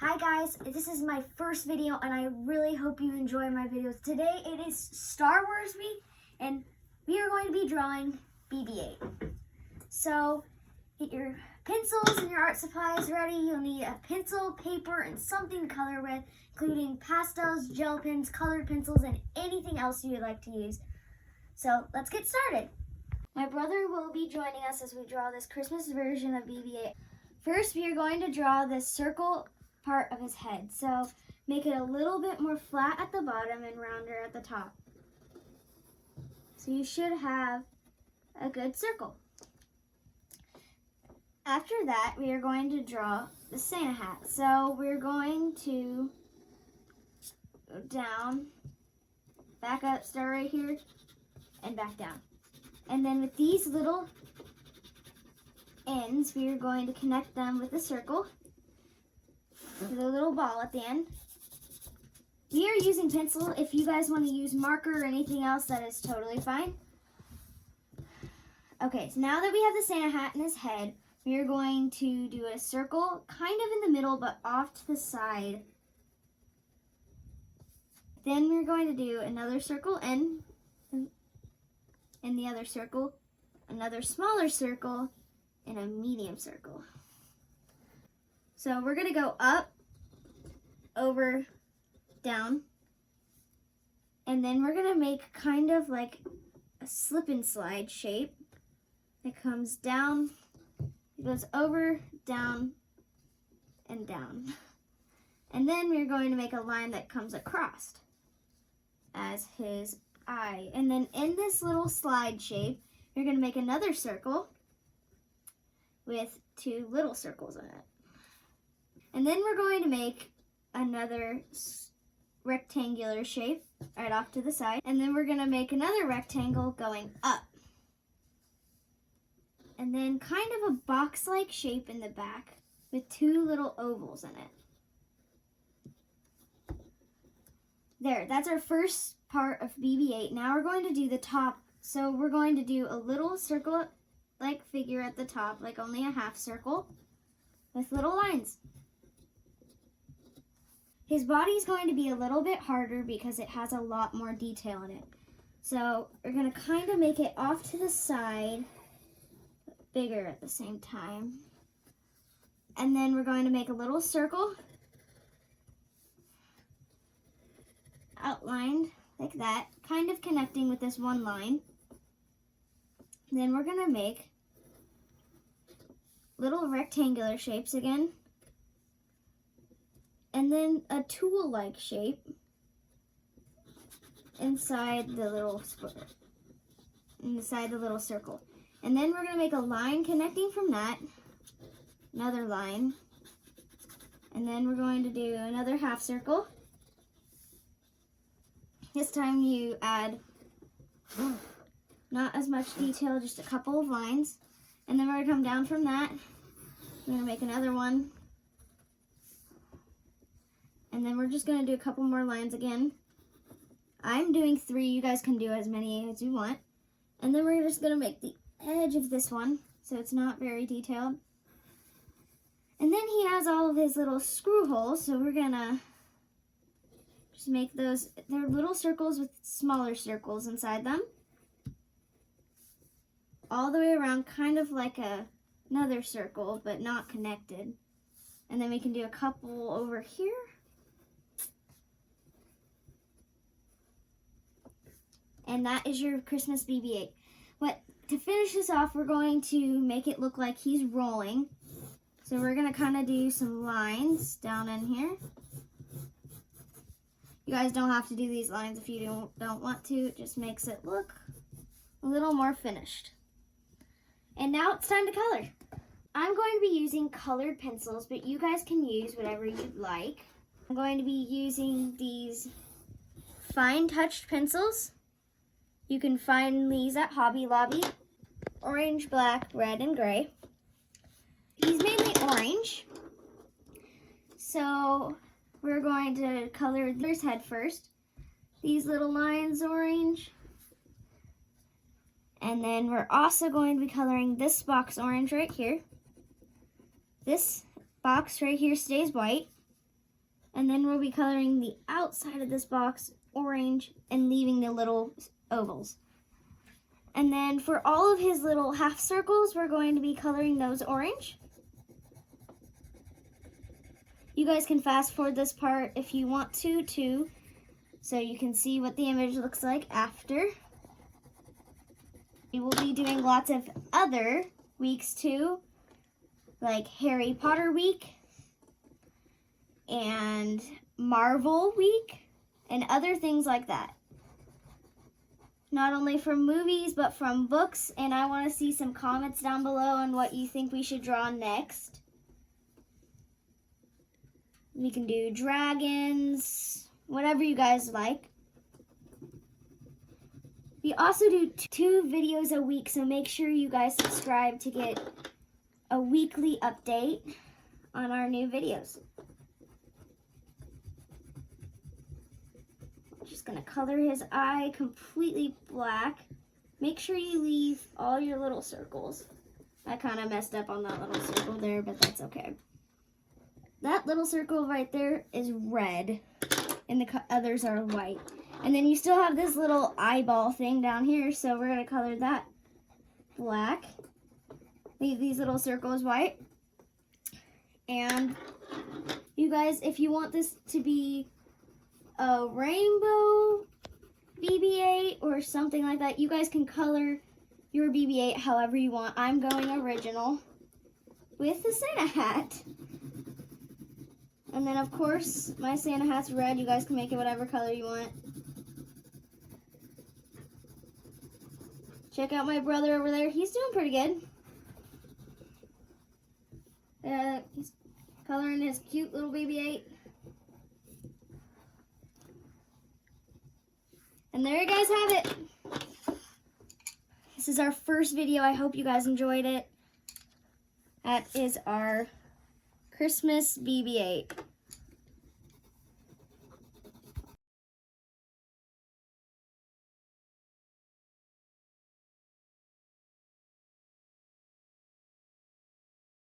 Hi guys, this is my first video and I really hope you enjoy my videos. Today it is Star Wars week and we are going to be drawing BB8. So get your pencils and your art supplies ready. You'll need a pencil, paper, and something to color with, including pastels, gel pens, colored pencils, and anything else you would like to use. So let's get started. My brother will be joining us as we draw this Christmas version of BB8. First, we are going to draw this circle part of his head. So make it a little bit more flat at the bottom and rounder at the top. So you should have a good circle. After that, we are going to draw the Santa hat. So we're going to go down, back up, start right here, and back down. And then with these little ends, we are going to connect them with a circle, with a little ball at the end. We are using pencil. If you guys want to use marker or anything else, that is totally fine. Okay, so now that we have the Santa hat in his head, we are going to do a circle kind of in the middle but off to the side. Then we're going to do another circle and the other circle, another smaller circle, and a medium circle. So we're going to go up, over, down, and then we're going to make kind of like a slip and slide shape. It comes down, it goes over, down, and down. And then we're going to make a line that comes across as his eye. And then in this little slide shape, you're going to make another circle with two little circles in it. And then we're going to make another rectangular shape right off to the side. And then we're going to make another rectangle going up. And then kind of a box-like shape in the back with two little ovals in it. There, that's our first part of BB8. Now we're going to do the top. So we're going to do a little circle-like figure at the top, like only a half circle, with little lines. His body is going to be a little bit harder because it has a lot more detail in it. So we're going to kind of make it off to the side, but bigger at the same time. And then we're going to make a little circle outlined like that, kind of connecting with this one line. Then we're going to make little rectangular shapes again. And then a tool-like shape inside the little square, inside the little circle. And then we're going to make a line connecting from that, another line, and then we're going to do another half circle. This time you add not as much detail, just a couple of lines. And then we're going to come down from that. We're going to make another one. And then we're just going to do a couple more lines again. I'm doing 3. You guys can do as many as you want. And then we're just going to make the edge of this one so it's not very detailed. And then he has all of his little screw holes, so we're going to just make those, they're little circles with smaller circles inside them. All the way around, kind of like another circle, but not connected. And then we can do a couple over here. And that is your Christmas BB8. To finish this off, we're going to make it look like he's rolling. So we're going to kind of do some lines down in here. You guys don't have to do these lines if you don't want to. It just makes it look a little more finished. And now it's time to color. I'm going to be using colored pencils, but you guys can use whatever you'd like. I'm going to be using these fine touched pencils. You can find these at Hobby Lobby. Orange, black, red, and gray. He's mainly orange. So we're going to color his head first. These little lines orange. And then we're also going to be coloring this box orange right here. This box right here stays white. And then we'll be coloring the outside of this box orange and leaving the little ovals. And then for all of his little half circles, we're going to be coloring those orange. You guys can fast forward this part if you want to too, so you can see what the image looks like after. We will be doing lots of other weeks too, like Harry Potter week and Marvel week and other things like that. Not only from movies, but from books, and I want to see some comments down below on what you think we should draw next. We can do dragons, whatever you guys like. We also do 2 videos a week, so make sure you guys subscribe to get a weekly update on our new videos. Just gonna color his eye completely black. Make sure you leave all your little circles. I kind of messed up on that little circle there, but that's okay. That little circle right there is red, and the others are white. And then you still have this little eyeball thing down here, so we're gonna color that black. Leave these little circles white. And you guys, if you want this to be a rainbow BB8 or something like that, you guys can color your BB8 however you want. I'm going original with the Santa hat. And then of course, my Santa hat's red. You guys can make it whatever color you want. Check out my brother over there. He's doing pretty good. He's coloring his cute little BB8. And there you guys have it. This is our first video. I hope you guys enjoyed it. That is our Christmas BB8.